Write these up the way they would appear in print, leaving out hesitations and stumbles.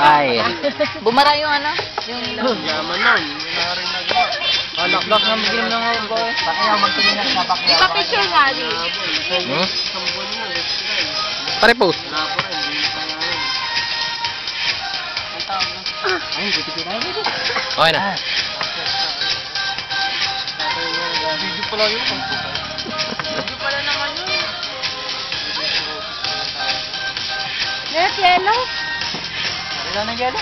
Ay. Bumara yung ano? Yung ilaw. Yaman nun. Wala rin nagawa. Lock na mag-game ng mga boy. Pakyaw, magtulinas na pakyaw. Ipa-picture nga, di. Isang buwan na. Pare-post. Wala pa rin. Hindi pa nga rin. Ay, titigil na yun. Okay na. Video pala yun. Hindi pala naman yun. Net yellow? Ilan na yelo?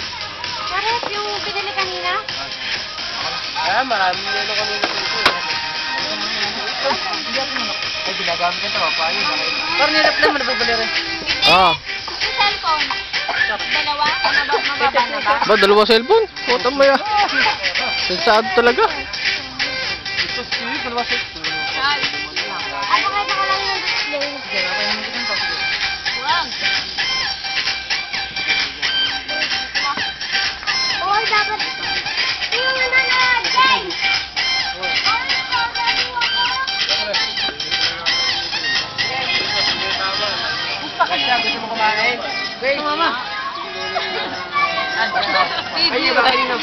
Karet yung binili kanina? Ah, maraming yelo kanina dito. Ay, ginagamit ka ito. Paano? Parang nireply mo nabibili rin. Oo. Yung cellphone? Dalawa? Mababa na ba? Ba, dalawa cellphone? Puta mo yan. Sensado talaga. Ito, sige, dalawa set. Ano kaya nakalagay ng display? Wag. Oo, dapat. Yung nanonood, James! Gusto mo kumain? Wait, mama. Ay, iba kayo na.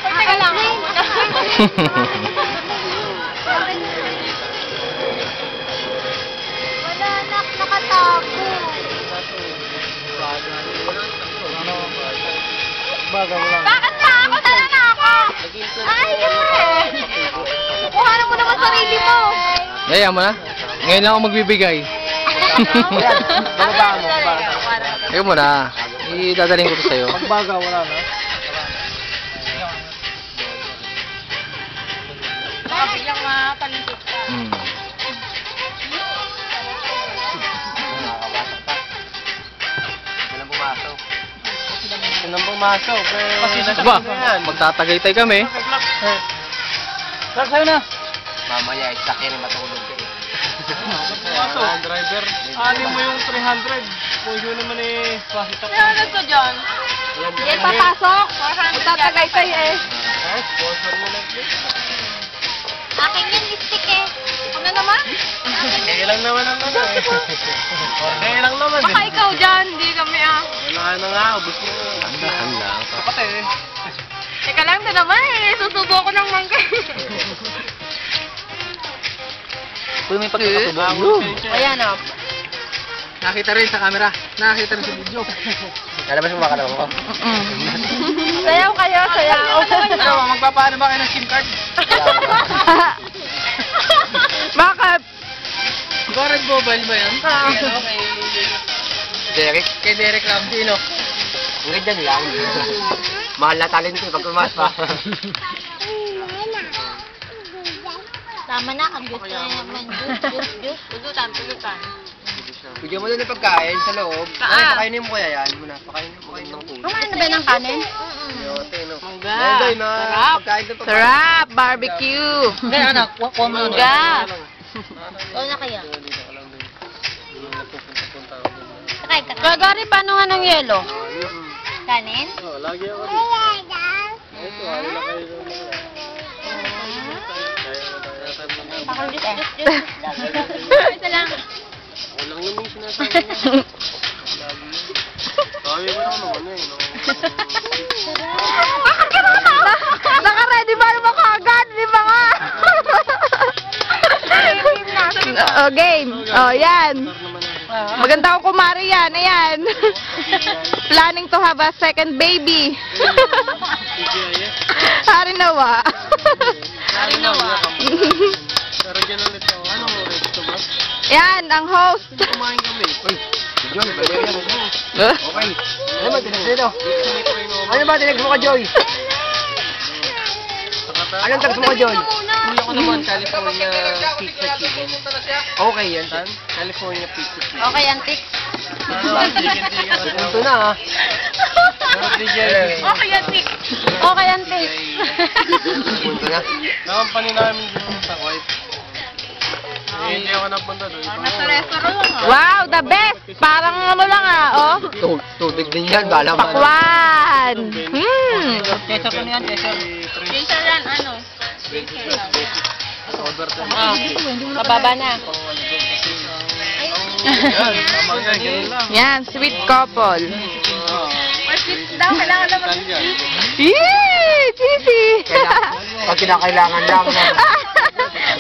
Teka lang. Wala na, nakatago. Baga, wala. Bakit na ako? Tala na ako! Ay, yun! Kuhanan mo naman sarili mo! Kaya mo na. Ngayon lang ako magbibigay. Bababa mo. Ayaw mo na. Idadaling ko to sa'yo. Pagbaga, wala na. Baka biglang mapalintik ka. Hmm. Walang pumasok. Sinang pumasok. Aba, magtatagaytay kami. Sir, sa'yo na. Mamaya, isakyan yung matulog ka eh. Pumasok. Driver. Ano mo yung 300? Kung yun naman eh, bakit ako? Ano ka dyan? Hindi papasok! Magtatagay sa'yo eh. Ay, sponsor mo lang. Akin yan, lipstick eh. Ano naman? Kaya lang naman ang ano eh. Kaya lang naman Baka eh. ikaw dyan, hindi kami ah. Wala na nga, ubus mo. Andahan lang. Sapat eh. Teka lang, ito naman eh. Susubo ko ng mangga. Uy, may pagkakasubo. Ayan oh. Nakita rin sa camera. Nakita rin sa video. Lalabas mo ba ka ko? Sayaw kayo, sayaw. Ano, magpapaano ba kayo ng SIM card? Bakit? Garage mobile ba yan? Derek? Kay Derek Ramsey, no? Ang ganyan lang. Mahal na talent ko pag pumas pa. Tama na, ang gusto niya naman. Juice. Pulutan, pulutan. Bigyan mo doon ng pagkain sa loob. Saan? Ay, pakainin mo kaya yan. Muna, pakainin mo ng puso. Kumain na ba ng kanin? Yote, no? Mangga. Enjoy na. Sarap. Pagkain to. Sarap. Barbecue. Hindi, anak. Huwag mo. Mangga. Oo na kaya. Punta-punta. Sakay ka. Gagari, paano nga ng yelo? Kanin? Oh, lagi ako. Ito, wala kayo naman. Bakal juice. Isa lang. Ako lang naman yung sinasabi niya. Lagi yun. Sabi mo lang naman eh. Naka-ready ba naman ka agad? Di ba nga? Game. Oh, yan. Maganda ako kumari yan. Ayan. Planning to have a second baby. Harinawa. Harinawa. Pero dyan ulit ako. Ano mo, resto ba? Yan, ang host. Kumain kami. Uy, si Joy, balikan mo. Okay. Ano ba, tinag dito? Ano ba, tinag mo ka, Joy? Anong tags mo ka, Joy? Huli ako naman, California Pizza Chicken. Okay, yan. California Pizza Chicken. Okay, antik. Punto na, ha? Okay, antik. Okay, antik. Punto na. Nakampani namin dito sa wife. Hindi ako napunta doon. Nasa restaurant lang ah. Wow, the best! Parang ano lang ah, oh. Tubig din yan, bala man. Pakwan! Cheso ko na yan, cheso. Chaser yan, ano? Chaser yan. Pababa na. Yan, sweet couple. Daw, kailangan naman. Yee! Cheesy! Pag kinakailangan lang.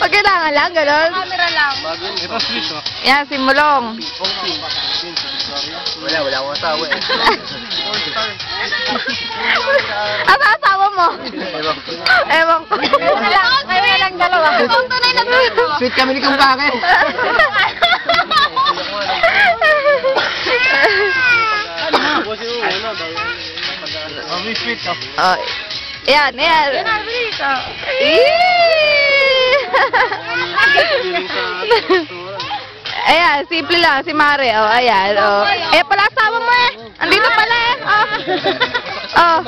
Pag kailangan lang, gano'n. Camera lang. Ito sweet, oh. Yan, si Mulong. Wala akong asawa eh. Asa asawa mo? Ewan ko. Kayo na lang dalawa. Tunay na dalawa. Sweet kami ni Kumpake. May sweet, oh. Oh, yan, yan. Ayan, simple lang, si Mare. Oh, ayan, oh. Eh, pala asawa mo eh. Andito pala eh. Oh. Oh.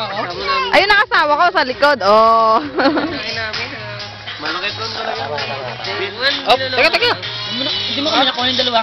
Ayun ang asawa ko sa likod. Oh. Malaki doon talaga. Oh, teka. Hindi mo kami nakuha yung dalawa.